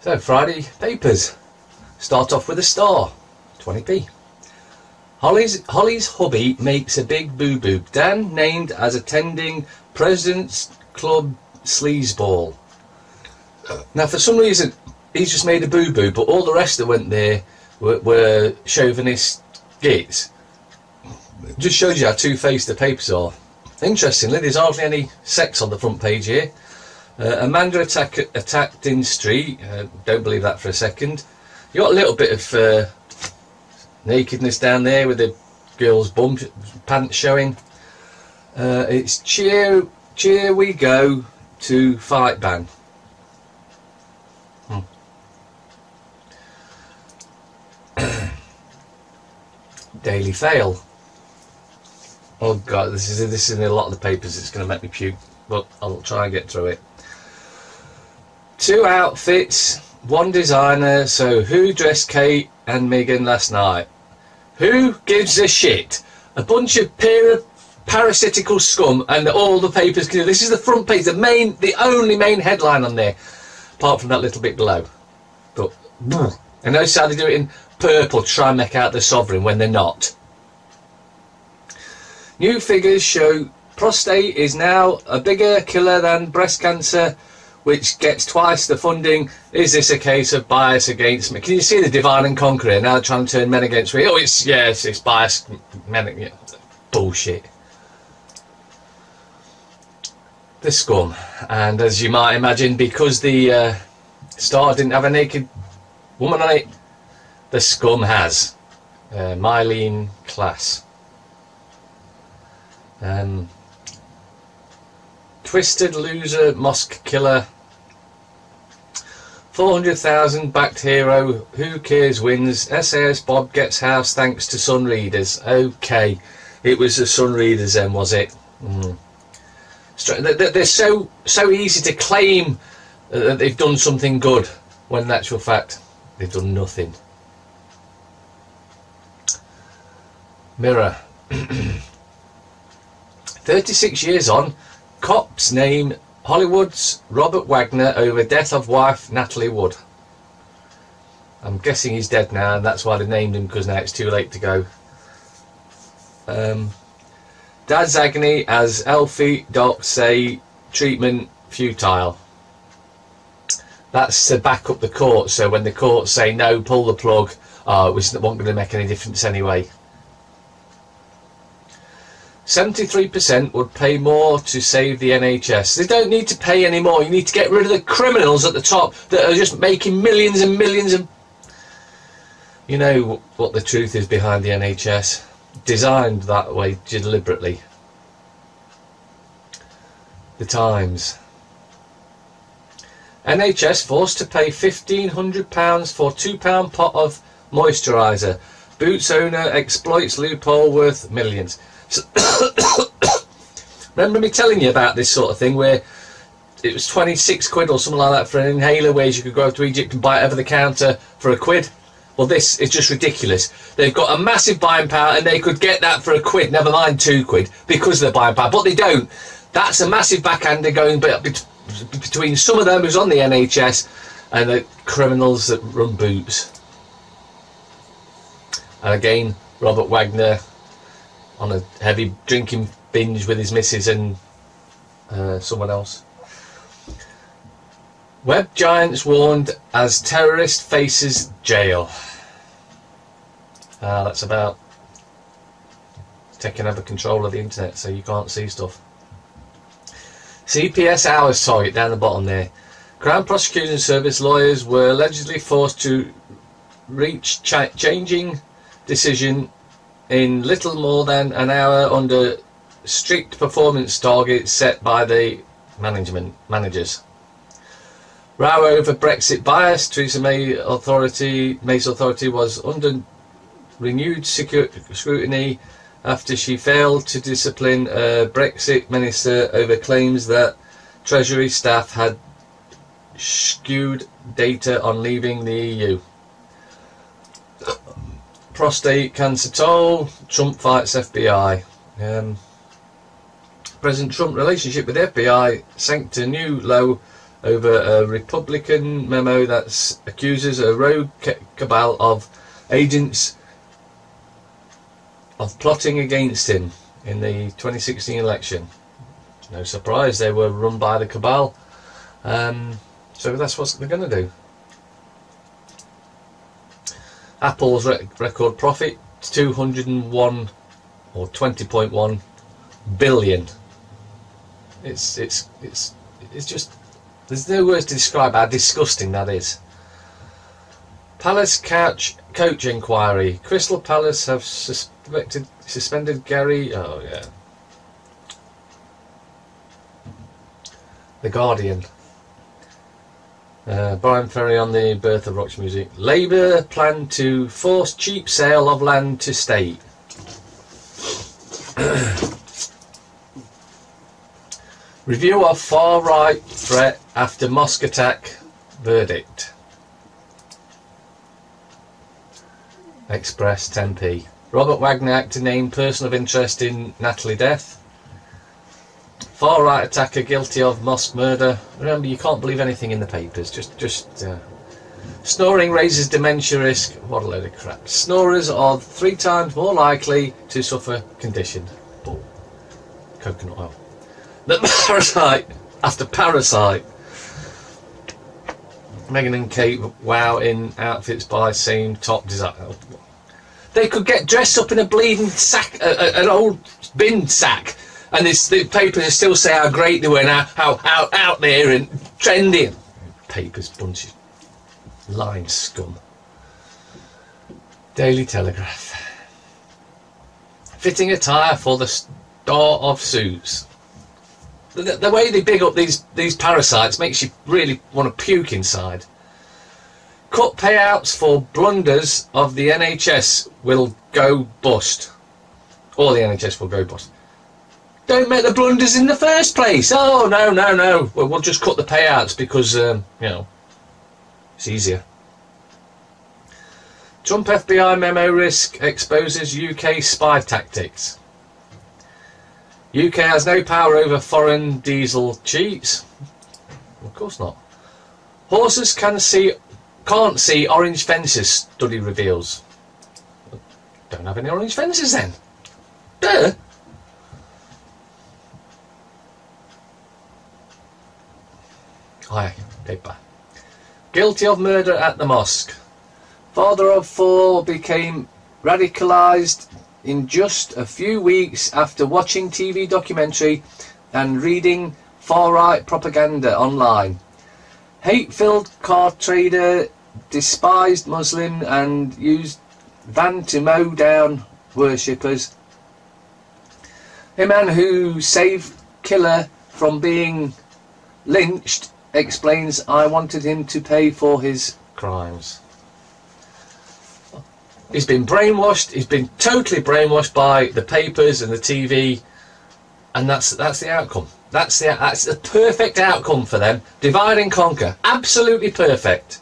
So Friday papers. Start off with a star, 20p. Holly's hubby makes a big boo-boo. Dan named as attending President's Club sleazeball. Now for some reason he's just made a boo-boo, but all the rest that went there were chauvinist gits. Just shows you how two-faced the papers are. Interestingly, there's hardly any sex on the front page here. Amanda attacked in street. Don't believe that for a second. You got a little bit of nakedness down there with the girl's bum pants showing. It's cheer we go to fight ban. Daily fail. Oh god, this is in a lot of the papers. It's going to make me puke, but I'll try and get through it. 2 outfits, 1 designer. So who dressed Kate and Meghan last night? Who gives a shit? A bunch of parasitical scum, and all the papers can do. This is the front page, the only main headline on there, apart from that little bit below. But I notice how they do it in purple to try and make out the sovereign when they're not. New figures show prostate is now a bigger killer than breast cancer, which gets twice the funding. Is this a case of bias against me? Can you see the divide and conquer here? Now they're trying to turn men against me. Oh, it's bias. Men, yeah, bullshit. The scum. And as you might imagine, because the Star didn't have a naked woman on it, the scum has. Mylene Class. Twisted loser mosque killer. 400,000 backed hero. Who cares wins. SAS Bob gets house thanks to Sun readers. Okay, it was the Sun readers then, was it? They're so easy to claim that they've done something good when in actual fact they've done nothing. Mirror. 36 years on, cops name Hollywood's Robert Wagner over death of wife Natalie Wood. I'm guessing he's dead now, and that's why they named him, because now it's too late to go. Dad's agony as Elfie docs say treatment futile. That's to back up the court, so when the courts say no, pull the plug, it wasn't going to make any difference anyway. 73% would pay more to save the NHS. They don't need to pay any more. You need to get rid of the criminals at the top that are just making millions and millions of... You know what the truth is behind the NHS. Designed that way deliberately. The Times. NHS forced to pay £1,500 for £2 pot of moisturiser. Boots owner exploits loophole worth millions. Remember me telling you about this sort of thing where it was 26 quid or something like that for an inhaler, where you could go to Egypt and buy it over the counter for £1? Well, this is just ridiculous. They've got a massive buying power and they could get that for £1, never mind £2, because of their buying power, but they don't. That's a massive backhander going between some of them who's on the NHS and the criminals that run Boots. And again, Robert Wagner on a heavy drinking binge with his missus and someone else. Web giants warned as terrorist faces jail. That's about taking over control of the internet so you can't see stuff. CPS hours target down the bottom there. Crown Prosecution Service lawyers were allegedly forced to reach changing decision in little more than an hour under strict performance targets set by the managers. Row over Brexit bias. Theresa May's authority was under renewed scrutiny after she failed to discipline a Brexit minister over claims that Treasury staff had skewed data on leaving the EU. Prostate cancer toll. Trump fights FBI. President Trump relationship with the FBI sank to new low over a Republican memo that accuses a rogue cabal of agents of plotting against him in the 2016 election. No surprise, they were run by the cabal. So that's what they're going to do. Apple's record profit, 201 or 20.1 billion. It's just, there's no words to describe how disgusting that is. Palace coach inquiry. Crystal Palace have suspended Gary. Oh yeah. The Guardian. Brian Ferry on the birth of Rock's music. Labour plan to force cheap sale of land to state. Review of far-right threat after mosque attack verdict. Express 10p. Robert Wagner actor named person of interest in Natalie death. Far-right attacker guilty of mosque murder. Remember, you can't believe anything in the papers. Just snoring raises dementia risk. What a load of crap. Snorers are 3 times more likely to suffer condition. Bull. Coconut oil. The Parasite. After Parasite. Meghan and Kate wow in outfits by same top designer. They could get dressed up in a bleeding sack, an old bin sack. And the papers still say how great they were and how out there and trendy. Papers, bunch of lying scum. Daily Telegraph. Fitting attire for the star of suits. The way they big up these parasites makes you really want to puke inside. Cut payouts for blunders of the NHS will go bust. Or the NHS will go bust. Don't make the blunders in the first place. Oh, no. Well, we'll just cut the payouts because, you know, it's easier. Trump FBI memo risk exposes UK spy tactics. UK has no power over foreign diesel cheats. Of course not. Horses can't see orange fences, study reveals. Don't have any orange fences then. Duh. Aye, paper. Guilty of murder at the mosque. Father of 4 became radicalised in just a few weeks after watching TV documentary and reading far-right propaganda online. Hate-filled car trader despised Muslim and used van to mow down worshippers. A man who saved killer from being lynched explains, I wanted him to pay for his crimes. He's been brainwashed. He's been totally brainwashed by the papers and the TV, and that's the outcome. That's the perfect outcome for them. Divide and conquer. Absolutely perfect.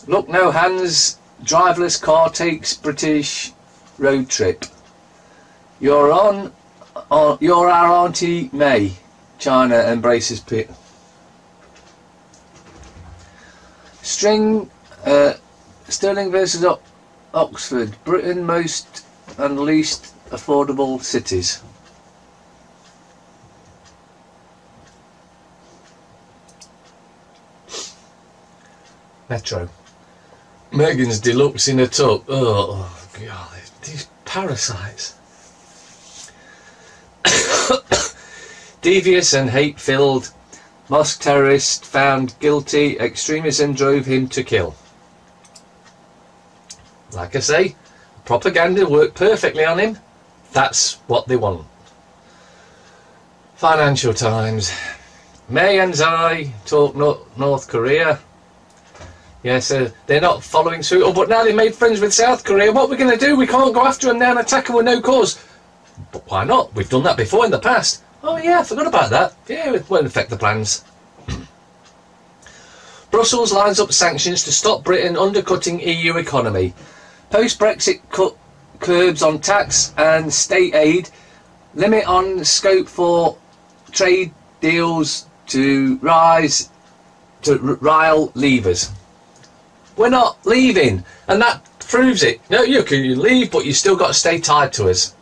Look no hands. Driverless car takes British road trip. You're our Auntie May. China embraces pit. Sterling versus Oxford. Britain most and least affordable cities. Metro. Megan's deluxe in a tub. Oh god, these parasites. Devious and hate-filled mosque terrorist found guilty. Extremism drove him to kill. Like I say, propaganda worked perfectly on him. That's what they want. Financial Times. May and Tsai talk North Korea. Yes, they're not following suit. Oh, but now they made friends with South Korea. What are we going to do? We can't go after them now and attack them with no cause. But why not? We've done that before in the past. Oh yeah, I forgot about that. Yeah, it won't affect the plans. Brussels lines up sanctions to stop Britain undercutting EU economy. Post-Brexit curbs on tax and state aid. Limit on scope for trade deals to rile leavers. We're not leaving, and that proves it. No, you can leave, but you still got to stay tied to us.